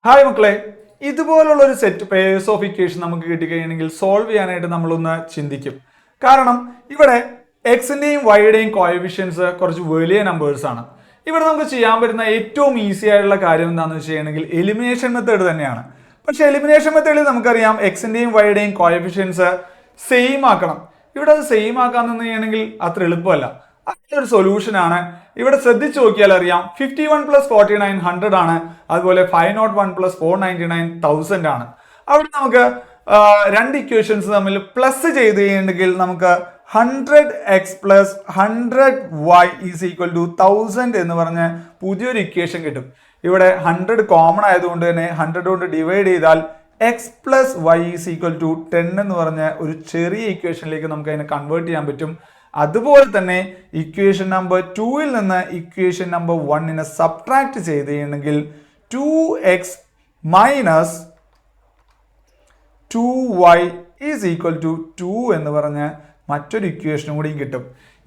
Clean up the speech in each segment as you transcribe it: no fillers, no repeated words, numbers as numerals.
Hi മക്കളെ, ഇതുപോലുള്ള ഒരു സെറ്റ് പേഴ്സ് ഓഫ് ഇക്വേഷൻ നമുക്ക് കിട്ടിക്കഴിഞ്ഞെങ്കിൽ സോൾവ് ചെയ്യാനായിട്ട് നമ്മളൊന്ന് ചിന്തിക്കും. കാരണം ഇവിടെ എക്സിന്റെയും വൈയുടെയും കോഎഫിഷ്യൻസ് കുറച്ച് വലിയ നമ്പേഴ്സ് ആണ്. ഇവിടെ നമുക്ക് ചെയ്യാൻ പറ്റുന്ന ഏറ്റവും ഈസി ആയിട്ടുള്ള കാര്യം എന്താണെന്ന് വെച്ച് കഴിഞ്ഞെങ്കിൽ എലിമിനേഷൻ മെത്തേഡ് തന്നെയാണ്. പക്ഷെ എലിമിനേഷൻ മെത്തേഡിൽ നമുക്കറിയാം എക്സിന്റെയും വൈയുടെയും കോഎഫിഷ്യൻസ് സെയിം ആക്കണം. ഇവിടെ അത് സെയിം ആക്കാൻ നിന്ന് ചെയ്യണമെങ്കിൽ അത്ര എളുപ്പമല്ല. അതിനൊരു സൊല്യൂഷൻ ആണ്. ഇവിടെ ശ്രദ്ധിച്ചു നോക്കിയാൽ അറിയാം 51 പ്ലസ് 49 100 ആണ്. അതുപോലെ 501 പ്ലസ് 499 1000 ആണ്. അവിടെ നമുക്ക് രണ്ട് ഇക്വേഷൻസ് തമ്മിൽ പ്ലസ് ചെയ്ത് കഴിഞ്ഞിട്ടുണ്ടെങ്കിൽ നമുക്ക് 100x plus 100y is equal to 1000 എന്ന് പറഞ്ഞ് പുതിയൊരു ഇക്വേഷൻ കിട്ടും. ഇവിടെ 100 കോമൺ ആയതുകൊണ്ട് തന്നെ 100 കൊണ്ട് ഡിവൈഡ് ചെയ്താൽ x plus y is equal to 10 എന്ന് പറഞ്ഞ ഒരു ചെറിയ ഇക്വേഷനിലേക്ക് നമുക്ക് അതിനെ കൺവേർട്ട് ചെയ്യാൻ പറ്റും. അതുപോലെ തന്നെ ഇക്വേഷൻ നമ്പർ 2ൽ നിന്ന് ഇക്വേഷൻ നമ്പർ 1നെ സബ്ട്രാക്ട് ചെയ്ത് കഴിഞ്ഞെങ്കിൽ 2x minus 2y is equal to 2 എന്ന് പറഞ്ഞ് മറ്റൊരു ഇക്വേഷനും കൂടിയും കിട്ടും.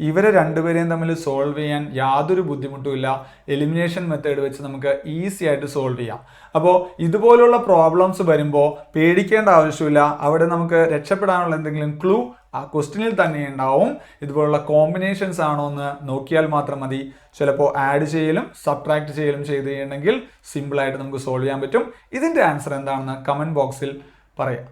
ഇവരെ രണ്ടുപേരെയും തമ്മിൽ സോൾവ് ചെയ്യാൻ യാതൊരു ബുദ്ധിമുട്ടുമില്ല. എലിമിനേഷൻ മെത്തേഡ് വെച്ച് നമുക്ക് ഈസി ആയിട്ട് സോൾവ് ചെയ്യാം. അപ്പോൾ ഇതുപോലുള്ള പ്രോബ്ലംസ് വരുമ്പോൾ പേടിക്കേണ്ട ആവശ്യമില്ല. അവിടെ നമുക്ക് രക്ഷപ്പെടാനുള്ള എന്തെങ്കിലും ക്ലൂ ആ ക്വസ്റ്റ്യനിൽ തന്നെ ഉണ്ടാവും. ഇതുപോലുള്ള കോമ്പിനേഷൻസ് ആണോ എന്ന് നോക്കിയാൽ മാത്രം മതി. ചിലപ്പോൾ ആഡ് ചെയ്യലും സബ്ട്രാക്ട് ചെയ്യലും ചെയ്ത് കഴിഞ്ഞെങ്കിൽ സിമ്പിളായിട്ട് നമുക്ക് സോൾവ് ചെയ്യാൻ പറ്റും. ഇതിൻ്റെ ആൻസർ എന്താണെന്ന് കമൻറ്റ് ബോക്സിൽ പറയാം.